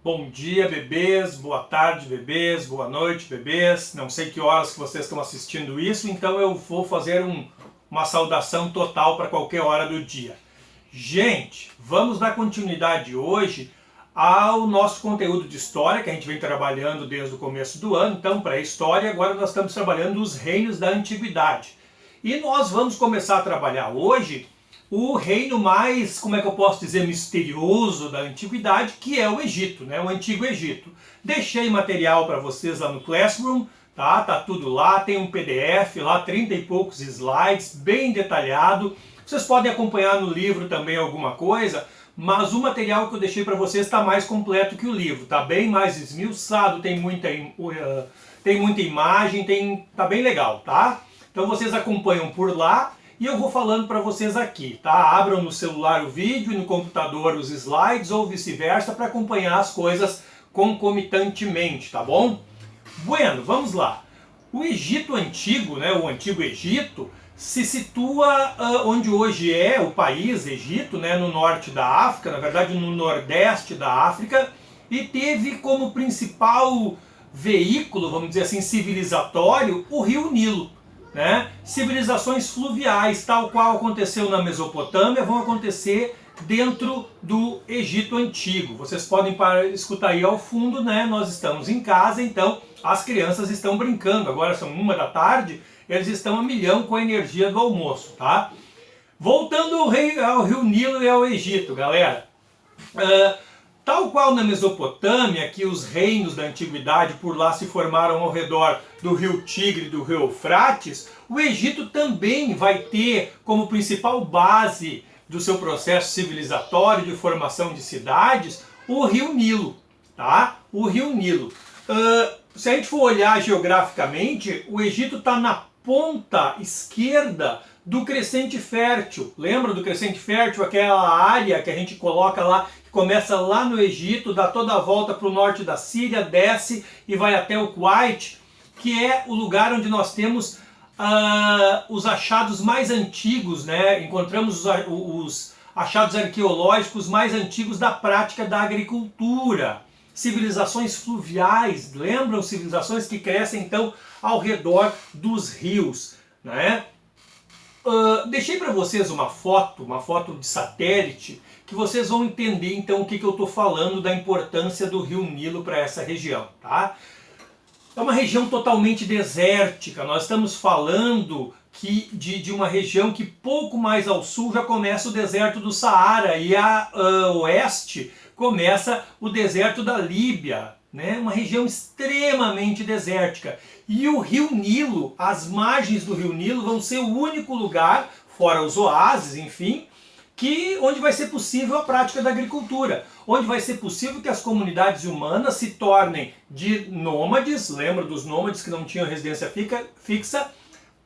Bom dia, bebês, boa tarde, bebês, boa noite, bebês. Não sei que horas que vocês estão assistindo isso, então eu vou fazer uma saudação total para qualquer hora do dia. Gente, vamos dar continuidade hoje ao nosso conteúdo de história, que a gente vem trabalhando desde o começo do ano. Então, para a história, agora nós estamos trabalhando os reinos da antiguidade. E nós vamos começar a trabalhar hoje o reino mais, como é que eu posso dizer, misterioso da antiguidade, que é o Egito, né? O Antigo Egito. Deixei material para vocês lá no Classroom, tá? Tá tudo lá, tem um PDF lá, 30 e poucos slides, bem detalhado. Vocês podem acompanhar no livro também alguma coisa, mas o material que eu deixei para vocês está mais completo que o livro, tá bem mais esmiuçado, tem muita imagem, tá bem legal, tá? Então vocês acompanham por lá. E eu vou falando para vocês aqui, tá? Abram no celular o vídeo e no computador os slides ou vice-versa para acompanhar as coisas concomitantemente, tá bom? Bueno, vamos lá. O Egito Antigo, né, o Antigo Egito, se situa onde hoje é o país Egito, né, no norte da África, na verdade no nordeste da África, e teve como principal veículo, vamos dizer assim, civilizatório, o rio Nilo. Né? Civilizações fluviais, tal qual aconteceu na Mesopotâmia, vão acontecer dentro do Egito Antigo. Vocês podem escutar aí ao fundo, né? Nós estamos em casa, então as crianças estão brincando. Agora são 1 da tarde, eles estão a milhão com a energia do almoço, tá? Voltando ao rio Nilo e ao Egito, galera. Tal qual na Mesopotâmia, que os reinos da antiguidade por lá se formaram ao redor do rio Tigre e do rio Eufrates, o Egito também vai ter como principal base do seu processo civilizatório de formação de cidades o rio Nilo, tá? O rio Nilo. Se a gente for olhar geograficamente, o Egito está na ponta esquerda do crescente fértil. Lembra do crescente fértil? Aquela área que a gente coloca lá, que começa lá no Egito, dá toda a volta para o norte da Síria, desce e vai até o Kuwait, que é o lugar onde nós temos os achados mais antigos, né? Encontramos os achados arqueológicos mais antigos da prática da agricultura. Civilizações fluviais, lembram? Civilizações que crescem então ao redor dos rios, né? Deixei para vocês uma foto de satélite, que vocês vão entender então o que eu estou falando da importância do rio Nilo para essa região, tá? É uma região totalmente desértica. Nós estamos falando de uma região que pouco mais ao sul já começa o deserto do Saara e a oeste começa o deserto da Líbia, né? Uma região extremamente desértica. E o rio Nilo, as margens do rio Nilo vão ser o único lugar, fora os oásis, enfim, onde vai ser possível a prática da agricultura, onde vai ser possível que as comunidades humanas se tornem de nômades, lembra dos nômades que não tinham residência fixa,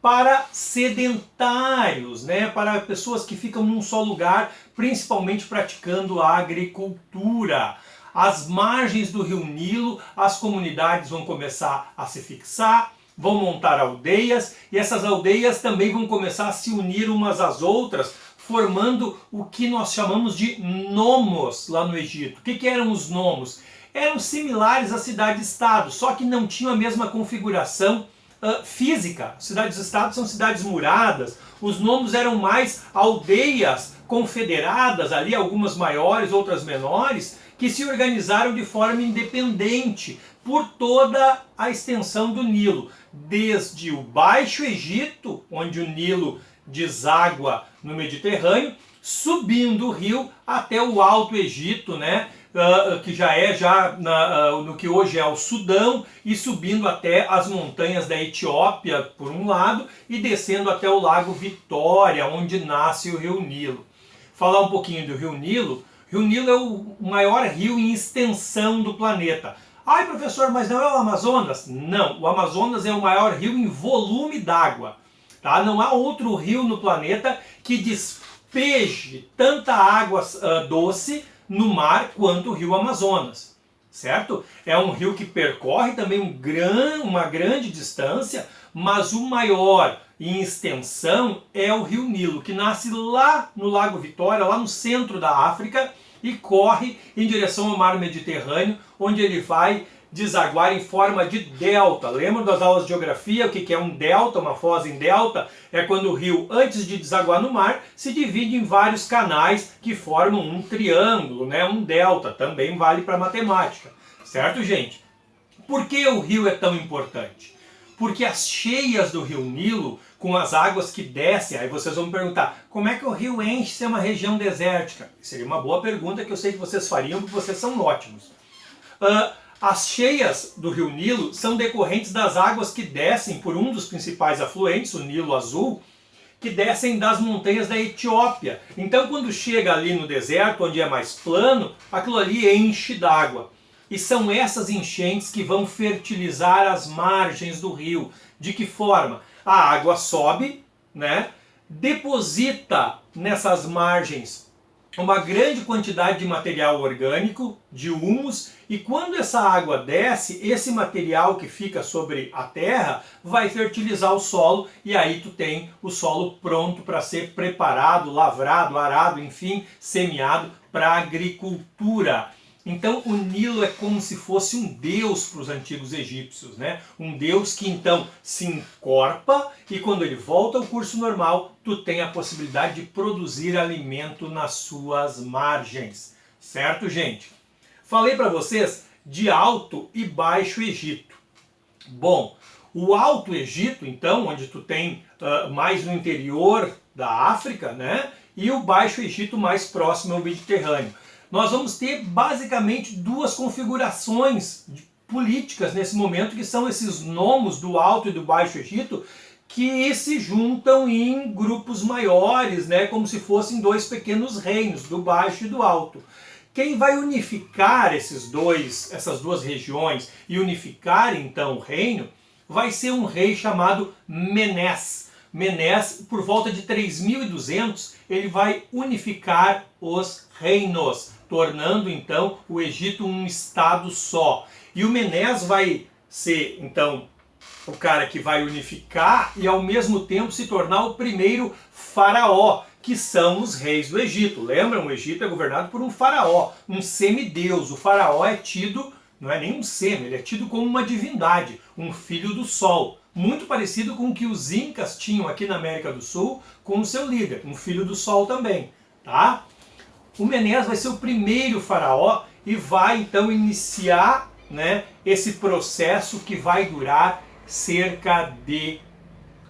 para sedentários, né? Para pessoas que ficam num só lugar, principalmente praticando a agricultura. Às margens do rio Nilo, as comunidades vão começar a se fixar, vão montar aldeias, e essas aldeias também vão começar a se unir umas às outras, formando o que nós chamamos de nomos lá no Egito. O que eram os nomos? Eram similares às cidades-estado, só que não tinham a mesma configuração física. Cidades-estado são cidades muradas, os nomos eram mais aldeias confederadas, ali algumas maiores, outras menores, que se organizaram de forma independente por toda a extensão do Nilo, desde o Baixo Egito, onde o Nilo deságua no Mediterrâneo, subindo o rio até o Alto Egito, né, que já é no que hoje é o Sudão, e subindo até as montanhas da Etiópia, por um lado, e descendo até o Lago Vitória, onde nasce o rio Nilo. Falar um pouquinho do rio Nilo. O rio Nilo é o maior rio em extensão do planeta. Ai, professor, mas não é o Amazonas? Não, o Amazonas é o maior rio em volume d'água. Tá? Não há outro rio no planeta que despeje tanta água doce no mar quanto o rio Amazonas. Certo? É um rio que percorre também uma grande distância, mas o maior em extensão é o rio Nilo, que nasce lá no Lago Vitória, lá no centro da África, e corre em direção ao mar Mediterrâneo, onde ele vai desaguar em forma de delta. Lembra das aulas de geografia? O que é um delta, uma foz em delta? É quando o rio, antes de desaguar no mar, se divide em vários canais que formam um triângulo, né? Um delta. Também vale para matemática. Certo, gente? Por que o rio é tão importante? Porque as cheias do rio Nilo, com as águas que descem, aí vocês vão me perguntar, como é que o rio enche se é uma região desértica? Seria uma boa pergunta que eu sei que vocês fariam, porque vocês são ótimos. As cheias do rio Nilo são decorrentes das águas que descem por um dos principais afluentes, o Nilo Azul, que descem das montanhas da Etiópia. Então, quando chega ali no deserto, onde é mais plano, aquilo ali enche d'água. E são essas enchentes que vão fertilizar as margens do rio. De que forma? A água sobe, né? Deposita nessas margens uma grande quantidade de material orgânico, de humus, e quando essa água desce, esse material que fica sobre a terra vai fertilizar o solo, e aí tu tem o solo pronto para ser preparado, lavrado, arado, enfim, semeado para a agricultura. Então o Nilo é como se fosse um deus para os antigos egípcios, né? Um deus que então se encorpa e quando ele volta ao curso normal, tu tem a possibilidade de produzir alimento nas suas margens. Certo, gente? Falei para vocês de Alto e Baixo Egito. Bom, o Alto Egito, então, onde tu tem mais no interior da África, né? E o Baixo Egito mais próximo ao Mediterrâneo. Nós vamos ter basicamente duas configurações políticas nesse momento, que são esses nomos do Alto e do Baixo Egito, que se juntam em grupos maiores, né, como se fossem dois pequenos reinos, do Baixo e do Alto. Quem vai unificar essas duas regiões e unificar então o reino, vai ser um rei chamado Menés. Menés, por volta de 3200, ele vai unificar os reinos, tornando então o Egito um estado só. E o Menés vai ser então o cara que vai unificar e ao mesmo tempo se tornar o primeiro faraó, que são os reis do Egito. Lembram? O Egito é governado por um faraó, um semideus. O faraó é tido, não é nem um semi, ele é tido como uma divindade, um filho do sol. Muito parecido com o que os incas tinham aqui na América do Sul com o seu líder, um filho do sol também. Tá? O Menés vai ser o primeiro faraó e vai então iniciar, né, esse processo que vai durar cerca de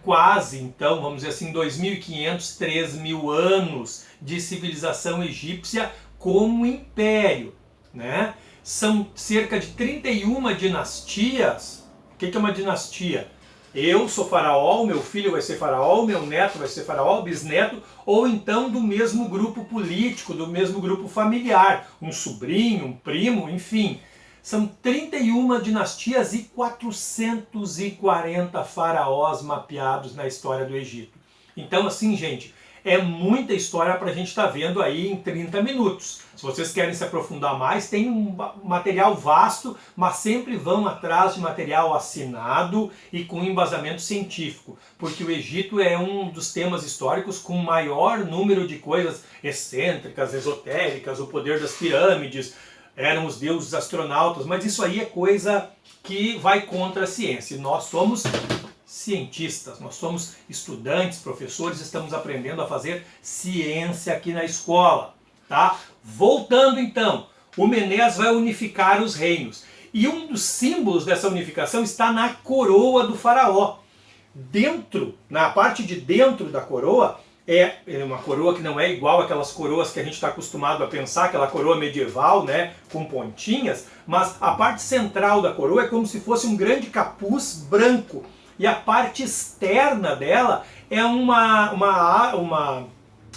quase, então, vamos dizer assim, 2.500, 3.000 anos de civilização egípcia como império, né? São cerca de 31 dinastias. O que é uma dinastia? Eu sou faraó, o meu filho vai ser faraó, o meu neto vai ser faraó, o bisneto, ou então do mesmo grupo político, do mesmo grupo familiar, um sobrinho, um primo, enfim. São 31 dinastias e 440 faraós mapeados na história do Egito. Então, assim, gente, é muita história para a gente estar vendo aí em 30 minutos. Se vocês querem se aprofundar mais, tem um material vasto, mas sempre vão atrás de material assinado e com embasamento científico, porque o Egito é um dos temas históricos com maior número de coisas excêntricas, esotéricas, o poder das pirâmides, eram os deuses astronautas, mas isso aí é coisa que vai contra a ciência. E nós somos cientistas, nós somos estudantes, professores, estamos aprendendo a fazer ciência aqui na escola, tá? Voltando então, o Menés vai unificar os reinos. E um dos símbolos dessa unificação está na coroa do faraó. Dentro, na parte de dentro da coroa, é uma coroa que não é igual aquelas coroas que a gente está acostumado a pensar, aquela coroa medieval, né, com pontinhas, mas a parte central da coroa é como se fosse um grande capuz branco. E a parte externa dela é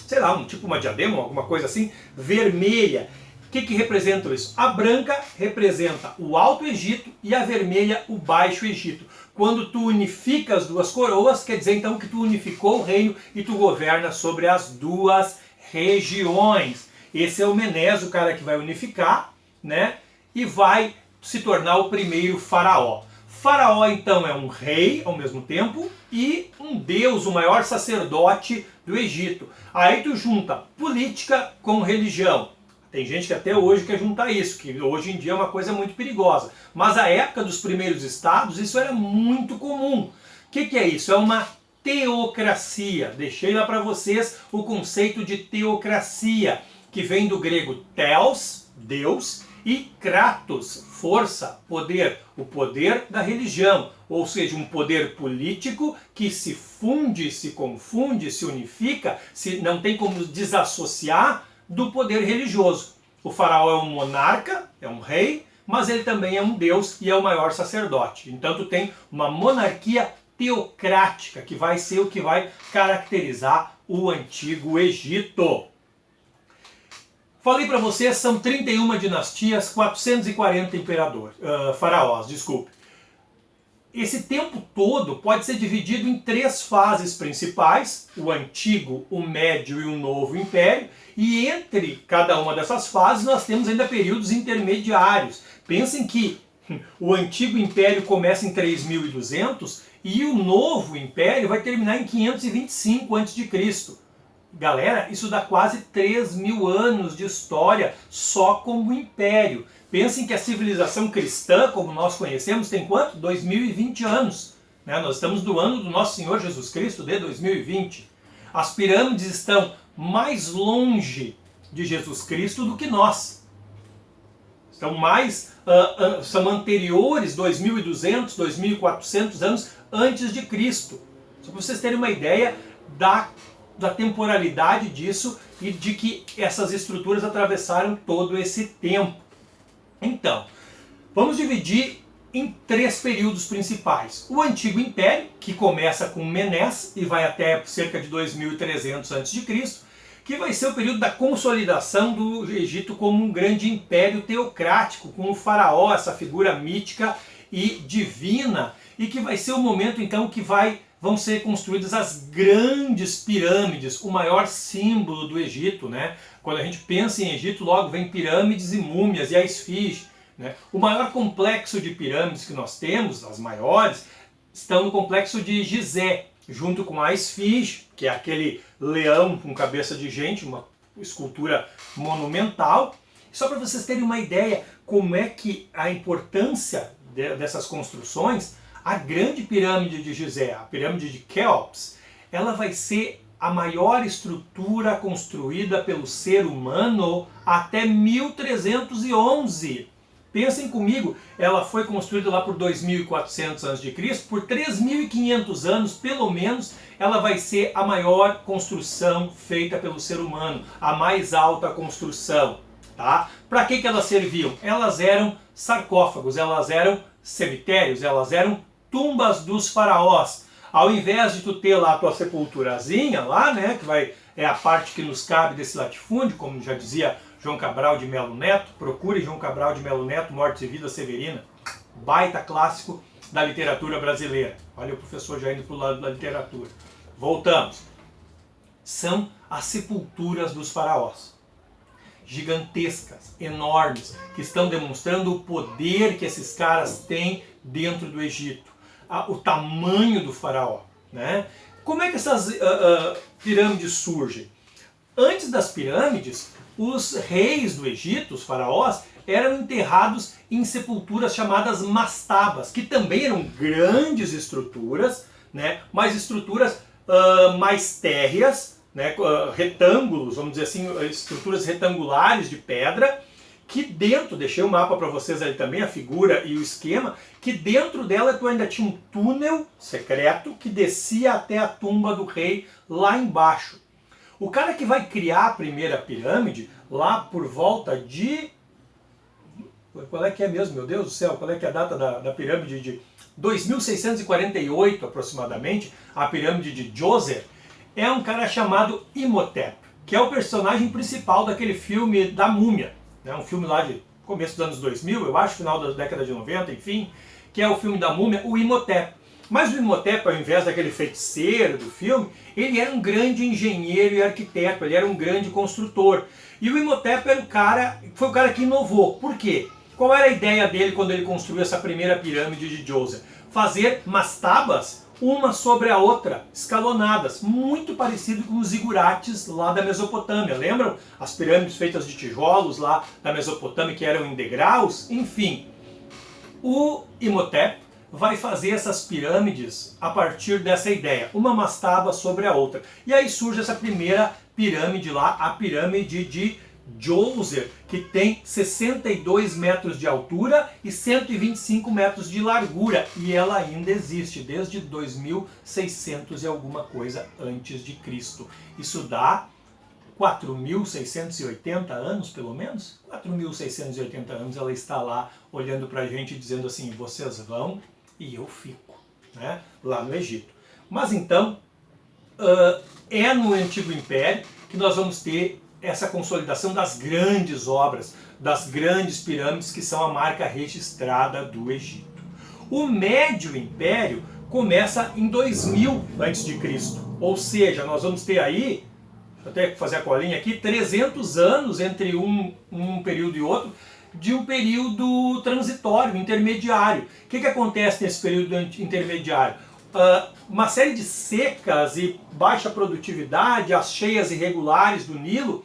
sei lá, tipo uma diadema, alguma coisa assim, vermelha. O que representa isso? A branca representa o Alto Egito e a vermelha o Baixo Egito. Quando tu unifica as duas coroas, quer dizer então que tu unificou o reino e tu governa sobre as duas regiões. Esse é o Menés, o cara que vai unificar, né? E vai se tornar o primeiro faraó. Faraó então é um rei ao mesmo tempo e um deus, o maior sacerdote do Egito. Aí tu junta política com religião. Tem gente que até hoje quer juntar isso, que hoje em dia é uma coisa muito perigosa. Mas a época dos primeiros estados, isso era muito comum. O que é isso? É uma teocracia. Deixei lá para vocês o conceito de teocracia, que vem do grego theos, Deus, e kratos, força, poder, o poder da religião, ou seja, um poder político que se funde, se confunde, se unifica, não tem como desassociar do poder religioso. O faraó é um monarca, é um rei, mas ele também é um deus e é o maior sacerdote. Então tu tem uma monarquia teocrática, que vai ser o que vai caracterizar o Antigo Egito. Falei para vocês, são 31 dinastias, 440 faraós, desculpe. Esse tempo todo pode ser dividido em 3 fases principais, o Antigo, o Médio e o Novo Império, e entre cada uma dessas fases nós temos ainda períodos intermediários. Pensem que o Antigo Império começa em 3200 e o Novo Império vai terminar em 525 a.C. Galera, isso dá quase 3.000 anos de história só como império. Pensem que a civilização cristã, como nós conhecemos, tem quanto? 2020 anos. Nós estamos no ano do nosso Senhor Jesus Cristo, de 2020. As pirâmides estão mais longe de Jesus Cristo do que nós. São anteriores 2.200, 2.400 anos antes de Cristo. Só para vocês terem uma ideia da temporalidade disso e de que essas estruturas atravessaram todo esse tempo. Então, vamos dividir em 3 períodos principais. O Antigo Império, que começa com Menés e vai até cerca de 2300 a.C., que vai ser o período da consolidação do Egito como um grande império teocrático, com o faraó, essa figura mítica e divina, e que vai ser o momento então que vão ser construídas as grandes pirâmides, o maior símbolo do Egito, né? Quando a gente pensa em Egito, logo vem pirâmides e múmias e a esfinge, né? O maior complexo de pirâmides que nós temos, as maiores, estão no complexo de Gizé, junto com a esfinge, que é aquele leão com cabeça de gente, uma escultura monumental. Só para vocês terem uma ideia como é que a importância dessas construções, a grande pirâmide de Gizé, a pirâmide de Quéops, ela vai ser a maior estrutura construída pelo ser humano até 1311. Pensem comigo, ela foi construída lá por 2.400 a.C., por 3.500 anos, pelo menos, ela vai ser a maior construção feita pelo ser humano, a mais alta construção. Tá? Para que elas serviam? Elas eram sarcófagos, elas eram cemitérios, elas eram tumbas dos faraós. Ao invés de tu ter lá a tua sepulturazinha lá, né, que é a parte que nos cabe desse latifúndio, como já dizia João Cabral de Melo Neto, procure João Cabral de Melo Neto, Morte e Vida Severina, baita clássico da literatura brasileira. Olha o professor já indo para o lado da literatura. Voltamos. São as sepulturas dos faraós. Gigantescas, enormes, que estão demonstrando o poder que esses caras têm dentro do Egito. O tamanho do faraó. Né? Como é que essas pirâmides surgem? Antes das pirâmides, os reis do Egito, os faraós, eram enterrados em sepulturas chamadas mastabas, que também eram grandes estruturas, né? Mas estruturas mais térreas, né? Retângulos, vamos dizer assim, estruturas retangulares de pedra, que dentro, deixei o mapa para vocês ali também, a figura e o esquema, que dentro dela tu ainda tinha um túnel secreto que descia até a tumba do rei lá embaixo. O cara que vai criar a primeira pirâmide, lá por volta de... Qual é que é mesmo, meu Deus do céu? Qual é que é a data da pirâmide de 2648 aproximadamente, a pirâmide de Djoser, é um cara chamado Imhotep, que é o personagem principal daquele filme da Múmia. É um filme lá de começo dos anos 2000, eu acho, final da década de 90, enfim, que é o filme da Múmia, o Imhotep. Mas o Imhotep, ao invés daquele feiticeiro do filme, ele era um grande engenheiro e arquiteto, ele era um grande construtor. E o Imhotep foi o cara que inovou. Por quê? Qual era a ideia dele quando ele construiu essa primeira pirâmide de Djoser? Fazer mastabas uma sobre a outra, escalonadas, muito parecido com os zigurates lá da Mesopotâmia. Lembram? As pirâmides feitas de tijolos lá da Mesopotâmia, que eram em degraus? Enfim, o Imhotep vai fazer essas pirâmides a partir dessa ideia, uma mastaba sobre a outra. E aí surge essa primeira pirâmide lá, a pirâmide de Djoser, que tem 62 metros de altura e 125 metros de largura, e ela ainda existe desde 2600 e alguma coisa antes de Cristo. Isso dá 4.680 anos, pelo menos? 4.680 anos ela está lá olhando para a gente dizendo assim, vocês vão e eu fico, né? Lá no Egito. Mas então, é no Antigo Império que nós vamos ter essa consolidação das grandes obras, das grandes pirâmides que são a marca registrada do Egito. O Médio Império começa em 2000 a.C., ou seja, nós vamos ter aí, vou até fazer a colinha aqui, 300 anos entre um período e outro, de um período transitório, intermediário. O que acontece nesse período intermediário? Uma série de secas e baixa produtividade, as cheias irregulares do Nilo,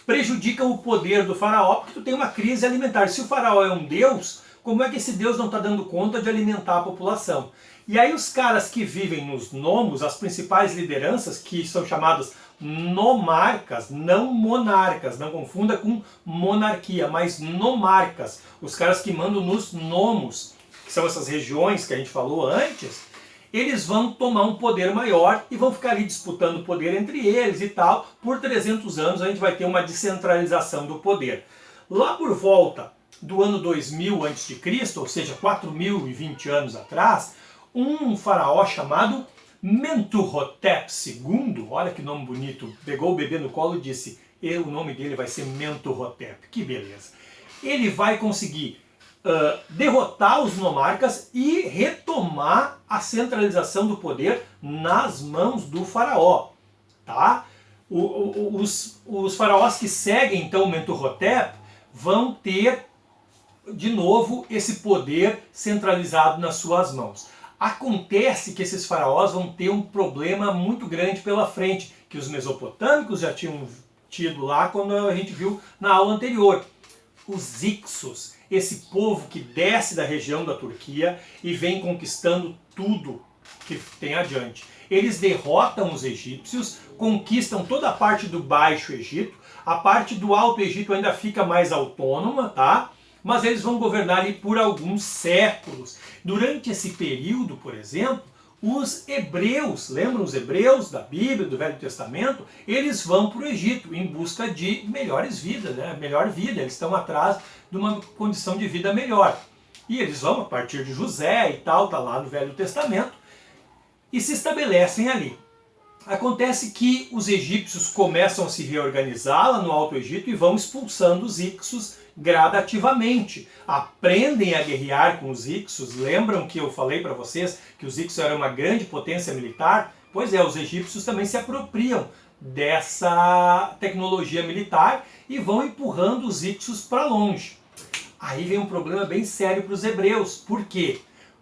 prejudicam o poder do faraó, porque tu tem uma crise alimentar. Se o faraó é um deus, como é que esse deus não está dando conta de alimentar a população? E aí os caras que vivem nos nomos, as principais lideranças, que são chamadas nomarcas, não monarcas, não confunda com monarquia, mas nomarcas, os caras que mandam nos nomos, que são essas regiões que a gente falou antes, eles vão tomar um poder maior e vão ficar ali disputando poder entre eles e tal. Por 300 anos a gente vai ter uma descentralização do poder. Lá por volta do ano 2000 a.C., ou seja, 4.020 anos atrás, um faraó chamado Mentuhotep II, olha que nome bonito, pegou o bebê no colo e disse, o nome dele vai ser Mentuhotep, que beleza. Ele vai conseguir derrotar os nomarcas e retomar a centralização do poder nas mãos do faraó. Tá? Os faraós que seguem então Mentuhotep vão ter de novo esse poder centralizado nas suas mãos. Acontece que esses faraós vão ter um problema muito grande pela frente, que os mesopotâmicos já tinham tido lá quando a gente viu na aula anterior. Os Hicsos, esse povo que desce da região da Turquia e vem conquistando tudo que tem adiante. Eles derrotam os egípcios, conquistam toda a parte do Baixo Egito, a parte do Alto Egito ainda fica mais autônoma, tá? Mas eles vão governar ali por alguns séculos. Durante esse período, por exemplo, os hebreus, lembram os hebreus da Bíblia, do Velho Testamento? Eles vão para o Egito em busca de melhores vidas, né? Melhor vida, eles estão atrás de uma condição de vida melhor. E eles vão a partir de José e tal, está lá no Velho Testamento, e se estabelecem ali. Acontece que os egípcios começam a se reorganizar lá no Alto Egito e vão expulsando os Hicsos gradativamente. Aprendem a guerrear com os Hicsos. Lembram que eu falei para vocês que os Hicsos eram uma grande potência militar? Pois é, os egípcios também se apropriam dessa tecnologia militar e vão empurrando os Hicsos para longe. Aí vem um problema bem sério para os hebreus. Por quê?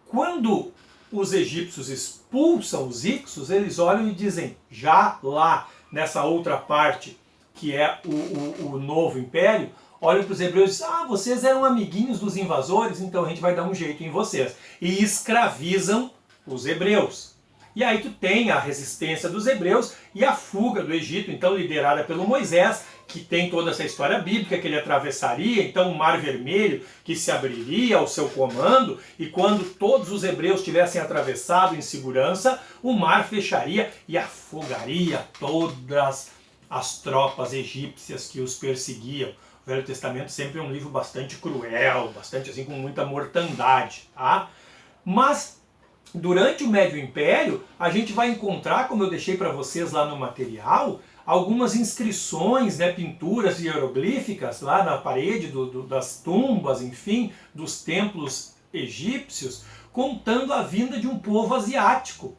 Quando os egípcios expulsam os Hicsos, eles olham e dizem, já lá nessa outra parte, que é o novo império, olham para os hebreus e dizem, vocês eram amiguinhos dos invasores, então a gente vai dar um jeito em vocês. E escravizam os hebreus. E aí tu tem a resistência dos hebreus e a fuga do Egito, então liderada pelo Moisés, que tem toda essa história bíblica que ele atravessaria, então o Mar Vermelho que se abriria ao seu comando, e quando todos os hebreus tivessem atravessado em segurança, o mar fecharia e afogaria todas as tropas egípcias que os perseguiam. O Velho Testamento sempre é um livro bastante cruel, bastante assim com muita mortandade, tá? Mas durante o Médio Império, a gente vai encontrar, como eu deixei para vocês lá no material, algumas inscrições, né, pinturas hieroglíficas lá na parede das tumbas, enfim, dos templos egípcios, contando a vinda de um povo asiático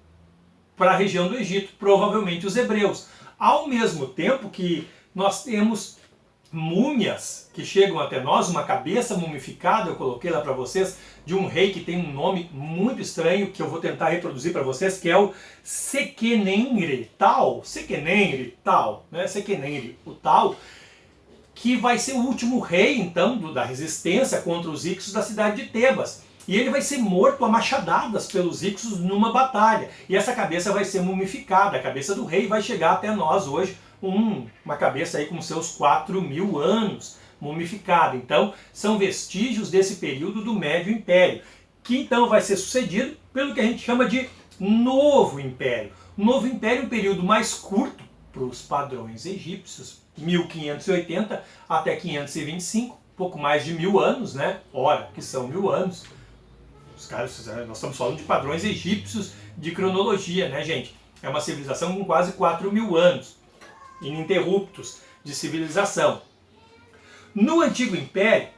para a região do Egito, provavelmente os hebreus. Ao mesmo tempo que nós temos múmias que chegam até nós, uma cabeça mumificada, eu coloquei lá para vocês, de um rei que tem um nome muito estranho, que eu vou tentar reproduzir para vocês, que é o Sequenenre Tal, né? Sequenenre o Tal, que vai ser o último rei, então, da resistência contra os Hicsos da cidade de Tebas. E ele vai ser morto a machadadas pelos Hicsos numa batalha. E essa cabeça vai ser mumificada, a cabeça do rei vai chegar até nós hoje, uma cabeça aí com seus 4.000 anos, mumificada. Então, são vestígios desse período do Médio Império, que então vai ser sucedido pelo que a gente chama de Novo Império. O Novo Império é um período mais curto para os padrões egípcios, 1580 até 525, pouco mais de 1000 anos, né? Ora, que são 1000 anos. Os caras, nós estamos falando de padrões egípcios de cronologia, né, gente? É uma civilização com quase 4.000 anos, ininterruptos de civilização. No Antigo Império,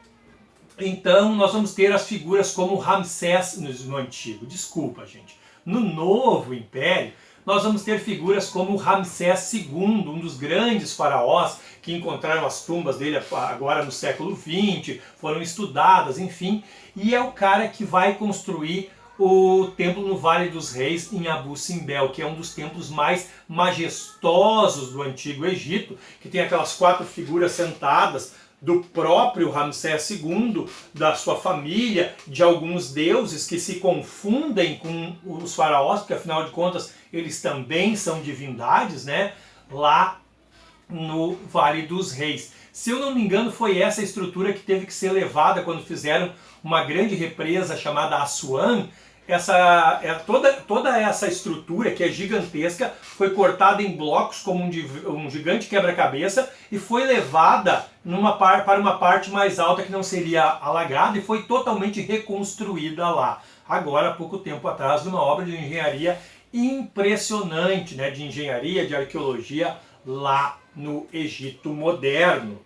então, nós vamos ter as figuras como Ramsés no Antigo. Desculpa, gente. No Novo Império, nós vamos ter figuras como Ramsés II, um dos grandes faraós que encontraram as tumbas dele agora no século XX, foram estudadas, enfim. E é o cara que vai construir o templo no Vale dos Reis, em Abu Simbel, que é um dos templos mais majestosos do Antigo Egito, que tem aquelas 4 figuras sentadas do próprio Ramsés II, da sua família, de alguns deuses que se confundem com os faraós, porque afinal de contas eles também são divindades, né? Lá no Vale dos Reis. Se eu não me engano, foi essa estrutura que teve que ser levada quando fizeram uma grande represa chamada Assuan. Toda essa estrutura, que é gigantesca, foi cortada em blocos como um gigante quebra-cabeça e foi levada para uma parte mais alta que não seria alagada e foi totalmente reconstruída lá. Agora, há pouco tempo atrás, numa obra de engenharia impressionante, né, de engenharia, de arqueologia lá no Egito moderno.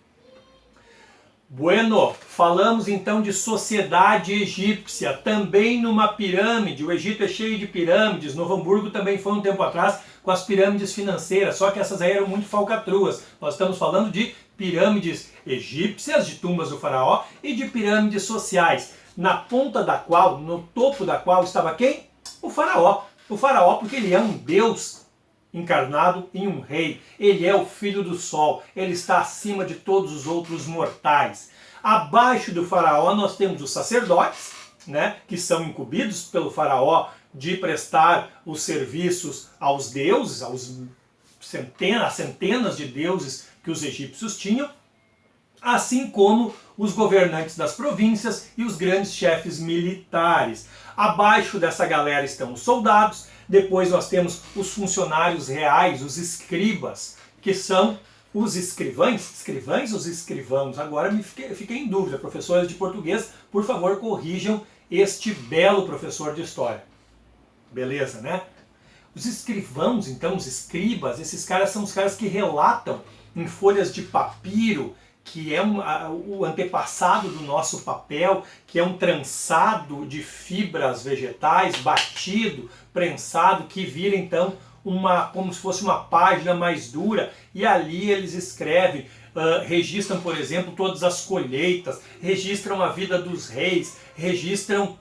Bueno, falamos então de sociedade egípcia, também numa pirâmide. O Egito é cheio de pirâmides, Novo Hamburgo também foi um tempo atrás com as pirâmides financeiras, só que essas aí eram muito falcatruas. Nós estamos falando de pirâmides egípcias, de tumbas do faraó, e de pirâmides sociais, na ponta da qual, no topo da qual estava quem? O faraó. O faraó porque ele é um deus encarnado em um rei. Ele é o filho do sol, ele está acima de todos os outros mortais. Abaixo do faraó nós temos os sacerdotes, né, que são incumbidos pelo faraó de prestar os serviços aos deuses, centenas de deuses que os egípcios tinham, assim como os governantes das províncias e os grandes chefes militares. Abaixo dessa galera estão os soldados. Depois nós temos os funcionários reais, os escribas, que são os escrivães. Escrivães ou os escrivãos? Agora fiquei em dúvida. Professores de português, por favor, corrijam este belo professor de história. Beleza, né? Os escrivãos, então, os escribas, esses caras são os caras que relatam em folhas de papiro, que é o antepassado do nosso papel, que é um trançado de fibras vegetais, batido, prensado, que vira então como se fosse uma página mais dura, e ali eles escrevem, registram, por exemplo, todas as colheitas, registram a vida dos reis, registram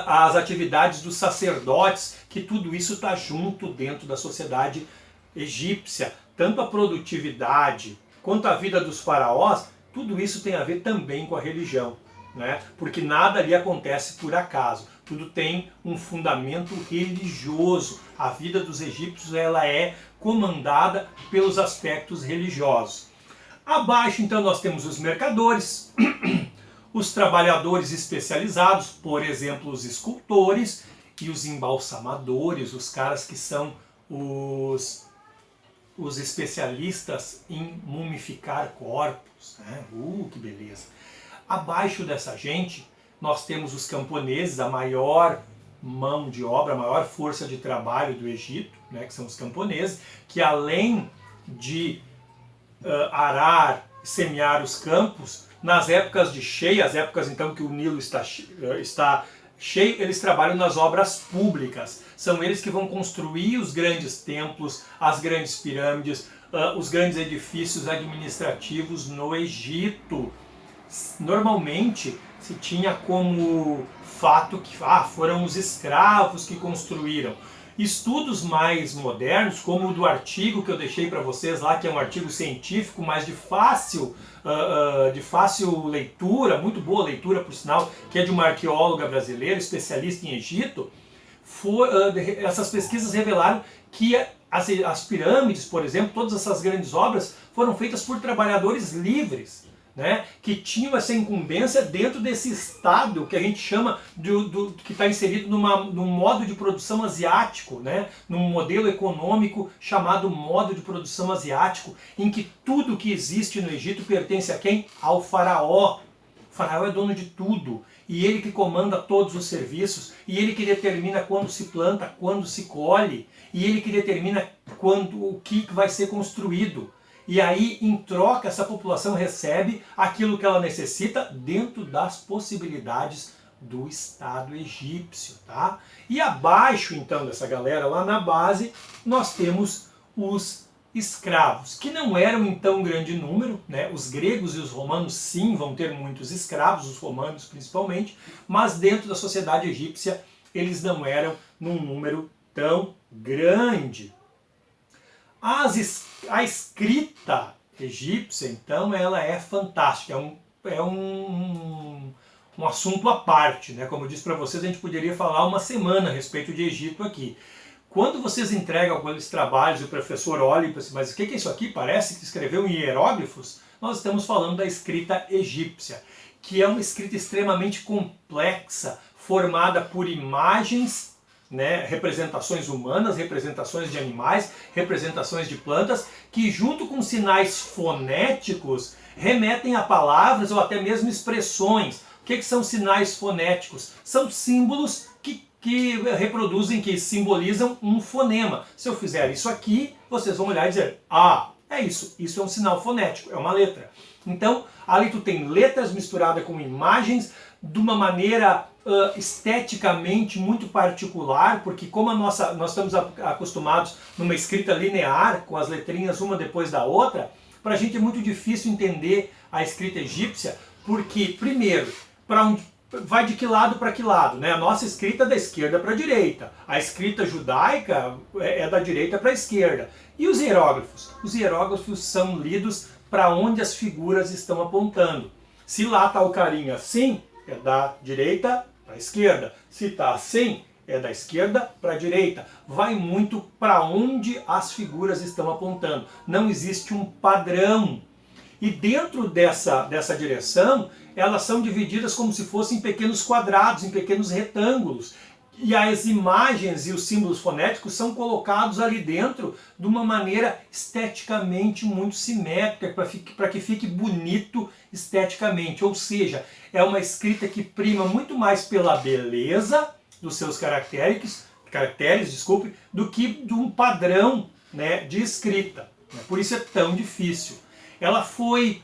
as atividades dos sacerdotes, que tudo isso está junto dentro da sociedade egípcia. Tanto a produtividade quanto a vida dos faraós, tudo isso tem a ver também com a religião, né? Porque nada ali acontece por acaso, tudo tem um fundamento religioso. A vida dos egípcios ela é comandada pelos aspectos religiosos. Abaixo então nós temos os mercadores, os trabalhadores especializados, por exemplo os escultores e os embalsamadores, os caras que são os especialistas em mumificar corpos, né? Que beleza! Abaixo dessa gente, nós temos os camponeses, a maior mão de obra, a maior força de trabalho do Egito, né? Que são os camponeses, que além de arar, semear os campos, nas épocas de cheia, as épocas então que o Nilo está cheio, eles trabalham nas obras públicas. São eles que vão construir os grandes templos, as grandes pirâmides, os grandes edifícios administrativos no Egito. Normalmente se tinha como fato que foram os escravos que construíram. Estudos mais modernos, como o do artigo que eu deixei para vocês lá, que é um artigo científico, mas de fácil leitura, muito boa leitura por sinal, que é de uma arqueóloga brasileira, especialista em Egito, essas pesquisas revelaram que as pirâmides, por exemplo, todas essas grandes obras foram feitas por trabalhadores livres, né, que tinham essa incumbência dentro desse estado que a gente chama que está inserido num modo de produção asiático, né, num modelo econômico chamado modo de produção asiático, em que tudo que existe no Egito pertence a quem? Ao faraó. O faraó é dono de tudo, e ele que comanda todos os serviços, e ele que determina quando se planta, quando se colhe, e ele que determina o que vai ser construído. E aí, em troca, essa população recebe aquilo que ela necessita dentro das possibilidades do Estado egípcio, tá? E abaixo, então, dessa galera, lá na base, nós temos os escravos, que não eram, então, um grande número, né? Os gregos e os romanos, sim, vão ter muitos escravos, os romanos principalmente, mas dentro da sociedade egípcia, eles não eram num número tão grande. A escrita egípcia, então, ela é fantástica, é um assunto à parte, né? Como eu disse para vocês, a gente poderia falar uma semana a respeito de Egito aqui. Quando vocês entregam aqueles trabalhos e o professor olha e pensa, mas o que é isso aqui? Parece que escreveu em hieróglifos. Nós estamos falando da escrita egípcia, que é uma escrita extremamente complexa, formada por imagens, né, representações humanas, representações de animais, representações de plantas, que junto com sinais fonéticos remetem a palavras ou até mesmo expressões. O que são sinais fonéticos? São símbolos que reproduzem, que simbolizam um fonema. Se eu fizer isso aqui, vocês vão olhar e dizer, é isso é um sinal fonético, é uma letra. Então, ali tu tem letras misturadas com imagens de uma maneira esteticamente muito particular, porque como nós estamos acostumados numa escrita linear, com as letrinhas uma depois da outra, para a gente é muito difícil entender a escrita egípcia, porque, primeiro, vai de que lado para que lado, né? A nossa escrita é da esquerda para a direita, a escrita judaica é da direita para a esquerda. E os hieróglifos? Os hieróglifos são lidos para onde as figuras estão apontando. Se lá está o carinha assim, é da direita para a esquerda. Se está assim, é da esquerda para a direita. Vai muito para onde as figuras estão apontando. Não existe um padrão. E dentro dessa direção, elas são divididas como se fossem pequenos quadrados, em pequenos retângulos. E as imagens e os símbolos fonéticos são colocados ali dentro de uma maneira esteticamente muito simétrica, para que fique bonito esteticamente. Ou seja, é uma escrita que prima muito mais pela beleza dos seus caracteres, do que de um padrão, né, de escrita. Por isso é tão difícil. Ela foi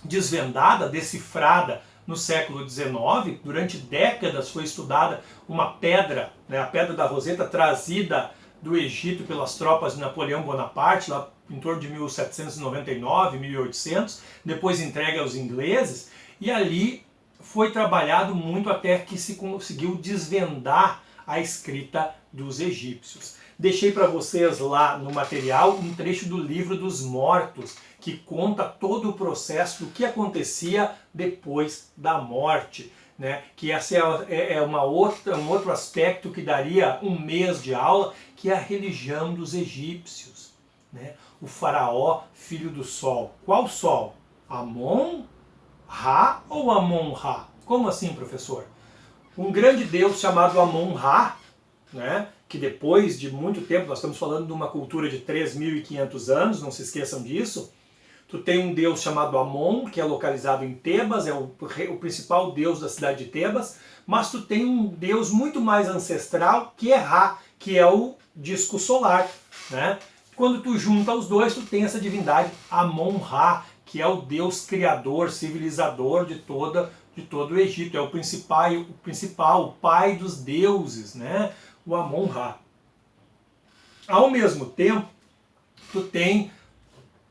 desvendada, decifrada no século XIX, durante décadas foi estudada uma pedra, né, a Pedra da Roseta, trazida do Egito pelas tropas de Napoleão Bonaparte, lá em torno de 1799, 1800, depois entregue aos ingleses, e ali foi trabalhado muito até que se conseguiu desvendar a escrita dos egípcios. Deixei para vocês lá no material um trecho do Livro dos Mortos, que conta todo o processo do que acontecia depois da morte, né? Que esse é um outro aspecto que daria um mês de aula, que é a religião dos egípcios, né? O faraó, filho do sol. Qual sol? Amon-Ra ou Amon-Ra? Como assim, professor? Um grande deus chamado Amon-Ra, né? Que depois de muito tempo, nós estamos falando de uma cultura de 3.500 anos, não se esqueçam disso. Tu tem um deus chamado Amon, que é localizado em Tebas, é o principal deus da cidade de Tebas, mas tu tem um deus muito mais ancestral, que é Ra, que é o disco solar, né? Quando tu junta os dois, tu tem essa divindade Amon-Ra, que é o deus criador, civilizador de todo o Egito, é o principal, o pai dos deuses, né? O Amon-Ra. Ao mesmo tempo, tu tem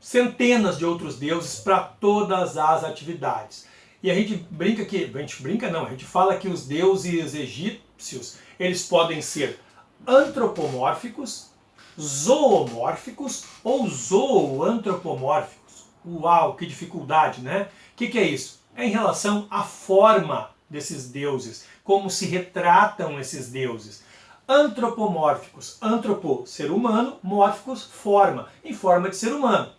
centenas de outros deuses para todas as atividades. E a gente brinca que, a gente fala que os deuses egípcios, eles podem ser antropomórficos, zoomórficos ou zooantropomórficos. Uau, que dificuldade, né? O que é isso? É em relação à forma desses deuses, como se retratam esses deuses. Antropomórficos, antropo, ser humano, mórficos, forma, em forma de ser humano.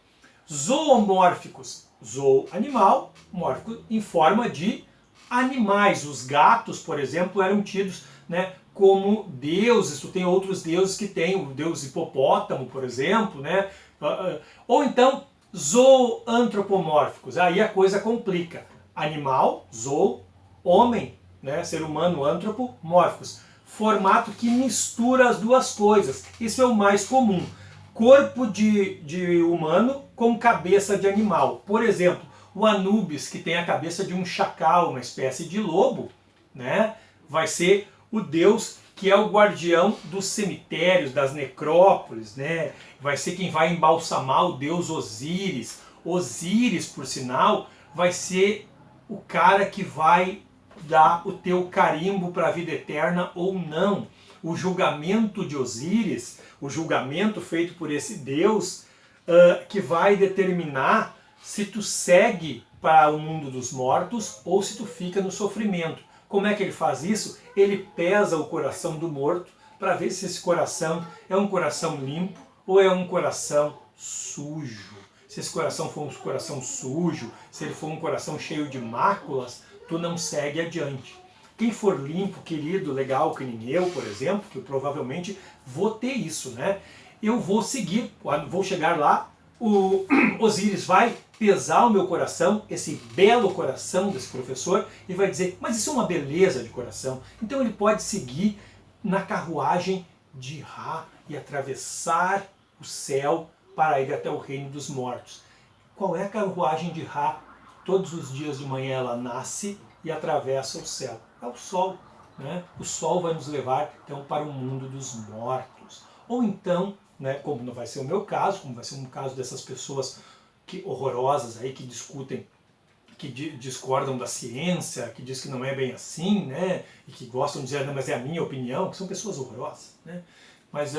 Zoomórficos, zoo, animal, mórfico, em forma de animais. Os gatos, por exemplo, eram tidos, né, como deuses. Tu tem outros deuses que tem, o deus hipopótamo, por exemplo, né? Ou então zooantropomórficos. Aí a coisa complica. Animal, zoo, homem, né, ser humano, antropomórficos. Formato que mistura as duas coisas. Isso é o mais comum. Corpo de humano com cabeça de animal. Por exemplo, o Anubis, que tem a cabeça de um chacal, uma espécie de lobo, né, vai ser o deus que é o guardião dos cemitérios, das necrópolis, né? Vai ser quem vai embalsamar o deus Osíris. Osíris, por sinal, vai ser o cara que vai dar o teu carimbo para a vida eterna ou não. O julgamento de Osíris, o julgamento feito por esse Deus, que vai determinar se tu segue para o mundo dos mortos ou se tu fica no sofrimento. Como é que ele faz isso? Ele pesa o coração do morto para ver se esse coração é um coração limpo ou é um coração sujo. Se esse coração for um coração sujo, se ele for um coração cheio de máculas, tu não segue adiante. Quem for limpo, querido, legal, que nem eu, por exemplo, que eu provavelmente vou ter isso, né? Eu vou seguir, vou chegar lá, o Osíris vai pesar o meu coração, esse belo coração desse professor, e vai dizer, mas isso é uma beleza de coração. Então ele pode seguir na carruagem de Ra e atravessar o céu para ir até o reino dos mortos. Qual é a carruagem de Ra? Todos os dias de manhã ela nasce e atravessa o céu. É o sol, né? O sol vai nos levar então para o mundo dos mortos. Ou então, né, como não vai ser o meu caso, como vai ser um caso dessas pessoas horrorosas aí que discutem, que discordam da ciência, que diz que não é bem assim, né? E que gostam de dizer, não, mas é a minha opinião, que são pessoas horrorosas, né? Mas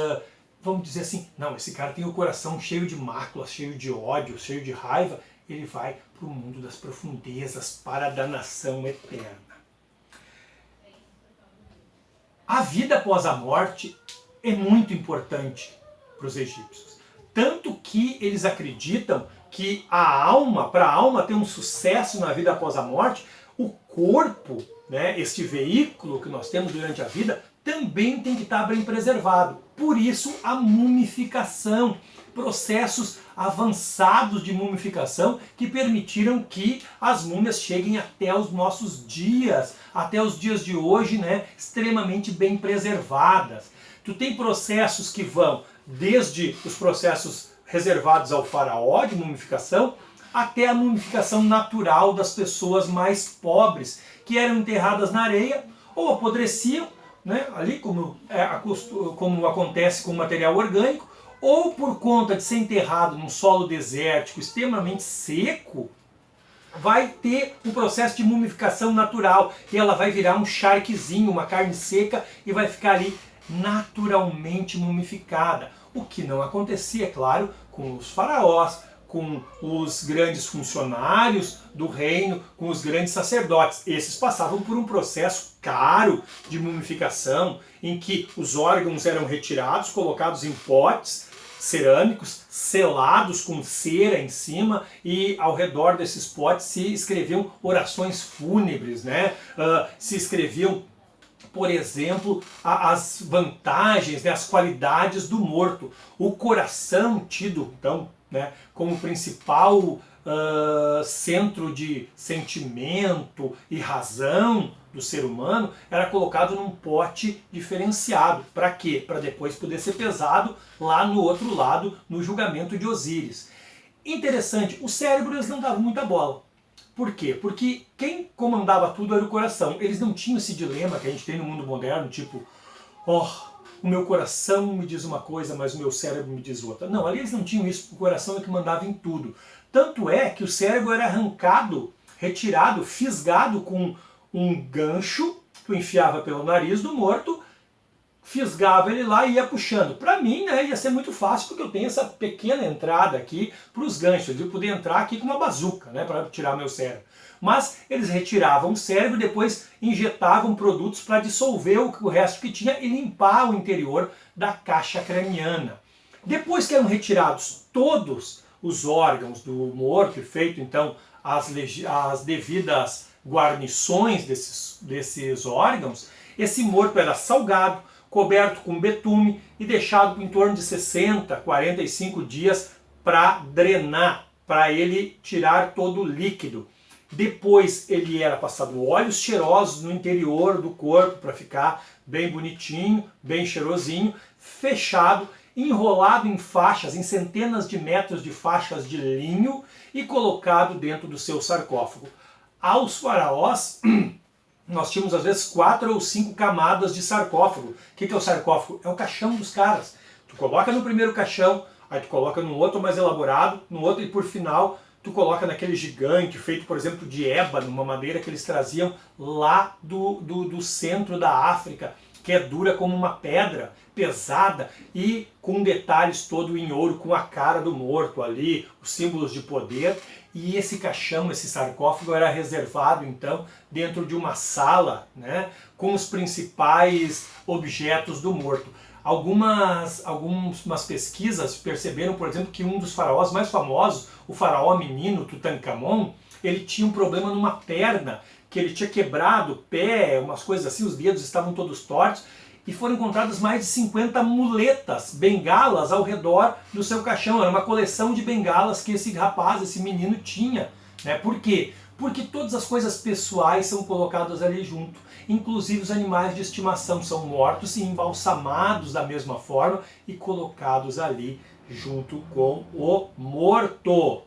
vamos dizer assim, não, esse cara tem o coração cheio de máculas, cheio de ódio, cheio de raiva, ele vai para o mundo das profundezas, para a danação eterna. A vida após a morte é muito importante para os egípcios. Tanto que eles acreditam que a alma, para a alma ter um sucesso na vida após a morte, o corpo, né, este veículo que nós temos durante a vida, também tem que estar bem preservado. Por isso a mumificação, processos avançados de mumificação que permitiram que as múmias cheguem até os nossos dias, até os dias de hoje, né, extremamente bem preservadas. Tu tem processos que vão desde os processos reservados ao faraó de mumificação até a mumificação natural das pessoas mais pobres, que eram enterradas na areia ou apodreciam, né, ali como acontece com o material orgânico, ou por conta de ser enterrado num solo desértico extremamente seco, vai ter um processo de mumificação natural e ela vai virar um charquezinho, uma carne seca e vai ficar ali naturalmente mumificada. O que não acontecia, é claro, com os faraós, com os grandes funcionários do reino, com os grandes sacerdotes. Esses passavam por um processo caro de mumificação, em que os órgãos eram retirados, colocados em potes cerâmicos, selados com cera em cima, e ao redor desses potes se escreviam orações fúnebres, né? Se escreviam, por exemplo, as vantagens, né, as qualidades do morto. O coração, tido então, né, como principal centro de sentimento e razão do ser humano, era colocado num pote diferenciado. Para quê? Para depois poder ser pesado lá no outro lado, no julgamento de Osíris. Interessante, o cérebro eles não davam muita bola. Por quê? Porque quem comandava tudo era o coração. Eles não tinham esse dilema que a gente tem no mundo moderno, tipo, o meu coração me diz uma coisa, mas o meu cérebro me diz outra. Não, ali eles não tinham isso, o coração é que mandava em tudo. Tanto é que o cérebro era arrancado, retirado, fisgado com um gancho que eu enfiava pelo nariz do morto, fisgava ele lá e ia puxando. Para mim, né, ia ser muito fácil, porque eu tenho essa pequena entrada aqui para os ganchos. Eu podia entrar aqui com uma bazuca, né, para tirar meu cérebro. Mas eles retiravam o cérebro e depois injetavam produtos para dissolver o resto que tinha e limpar o interior da caixa craniana. Depois que eram retirados todos os órgãos do morto, feito então as devidas guarnições desses órgãos, esse morto era salgado, coberto com betume e deixado por em torno de 60, 45 dias para drenar, para ele tirar todo o líquido. Depois ele era passado óleos cheirosos no interior do corpo para ficar bem bonitinho, bem cheirosinho, fechado, enrolado em faixas, em centenas de metros de faixas de linho e colocado dentro do seu sarcófago. Aos faraós, nós tínhamos às vezes 4 ou 5 camadas de sarcófago. O que é o sarcófago? É o caixão dos caras. Tu coloca no primeiro caixão, aí tu coloca no outro mais elaborado, no outro e por final tu coloca naquele gigante, feito por exemplo de ébano, uma madeira que eles traziam lá do centro da África, que é dura como uma pedra, pesada e com detalhes todo em ouro, com a cara do morto ali, os símbolos de poder. E esse caixão, esse sarcófago era reservado então dentro de uma sala, né, com os principais objetos do morto. Algumas pesquisas perceberam, por exemplo, que um dos faraós mais famosos, o faraó menino Tutankhamon, ele tinha um problema numa perna, que ele tinha quebrado o pé, umas coisas assim, os dedos estavam todos tortos, e foram encontradas mais de 50 muletas, bengalas ao redor do seu caixão. Era uma coleção de bengalas que esse rapaz, esse menino tinha. Né? Por quê? Porque todas as coisas pessoais são colocadas ali junto. Inclusive os animais de estimação são mortos e embalsamados da mesma forma e colocados ali junto com o morto.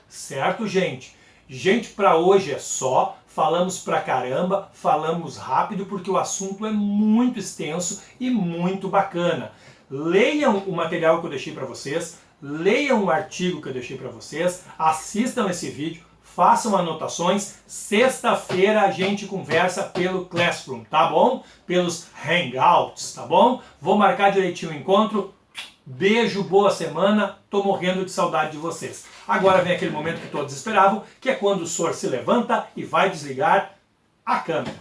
Certo, gente? Gente, para hoje é só. Falamos pra caramba, falamos rápido porque o assunto é muito extenso e muito bacana. Leiam o material que eu deixei para vocês, leiam o artigo que eu deixei para vocês, assistam esse vídeo, façam anotações. Sexta-feira a gente conversa pelo Classroom, tá bom? Pelos Hangouts, tá bom? Vou marcar direitinho o encontro. Beijo, boa semana, tô morrendo de saudade de vocês. Agora vem aquele momento que todos esperavam, que é quando o Sor se levanta e vai desligar a câmera.